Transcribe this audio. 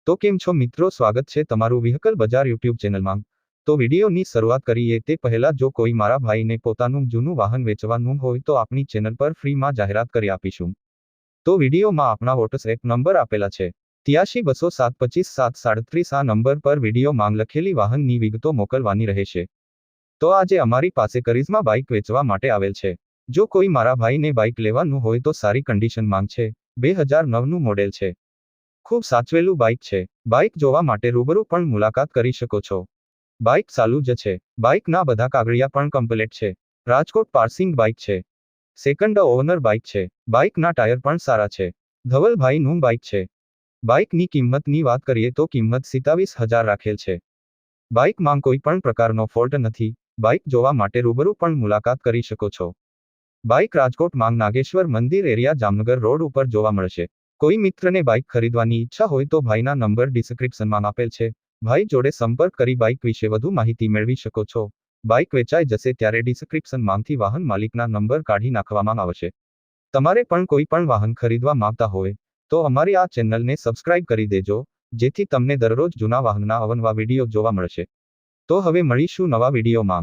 તો કેમ છો મિત્રો, સ્વાગત છે તમારું વ્હીકલ બજાર યુટ્યુબ ચેનલમાં। તો વિડીયોની શરૂઆત કરીએ તે પહેલા જો કોઈ મારા ભાઈને પોતાનું જૂનું વાહન વેચવાનું હોય તો આપણી ચેનલ પર ફ્રીમાં જાહેરાત કરી આપીશું। તો વિડીયોમાં આપણા વોટ્સએપ નંબર આપેલા છે 8320725737 આ નંબર પર વિડીયો માંગ લખેલી વાહનની વિગતો મોકલવાની રહેશે। તો આજે અમારી પાસે કરિઝમા બાઇક વેચવા માટે આવેલ છે। જો કોઈ મારા ભાઈને બાઇક લેવાનું હોય તો સારી કન્ડિશન માંગ છે, 2009નું મોડેલ છે। ખૂબ સાચવેલું બાઇક છે। બાઇક જોવા માટે રૂબરૂ પણ મુલાકાત કરી શકો છો। બાઇક ચાલુ જ છે। બાઇકના બધા કાગળિયા પણ કમ્પ્લીટ છે। રાજકોટ પાર્સિંગ બાઇક છે। સેકન્ડ ઓનર બાઇક છે। બાઇકના ટાયર પણ સારા છે। ધવલભાઈનું બાઇક છે। બાઇકની કિંમતની વાત કરીએ તો કિંમત 27,000 રાખેલ છે। બાઇકમાં કોઈ પણ પ્રકારનો ફોલ્ટ નથી। બાઇક જોવા માટે રૂબરૂ પણ મુલાકાત કરી શકો છો। બાઇક રાજકોટ માંગ નાગેશ્વર મંદિર એરિયા જામનગર રોડ ઉપર જોવા મળશે। કોઈ મિત્રને બાઇક ખરીદવાની ઈચ્છા હોય તો ભાઈના નંબર ડિસ્ક્રિપ્શનમાં આપેલ છે। ભાઈ જોડે સંપર્ક કરી બાઇક વિશે વધુ માહિતી મેળવી શકો છો। બાઇક વેચાઈ જશે ત્યારે ડિસ્ક્રિપ્શનમાંથી વાહન માલિકના નંબર કાઢી નાખવામાં આવશે। તમારે પણ કોઈ પણ વાહન ખરીદવા માંગતા હોય તો અમારી આ ચેનલને સબસ્ક્રાઇબ કરી દેજો, જેથી તમને દરરોજ જૂના વાહનના અવનવા વિડીયો જોવા મળશે। તો હવે મળીશું નવા વિડીયોમાં।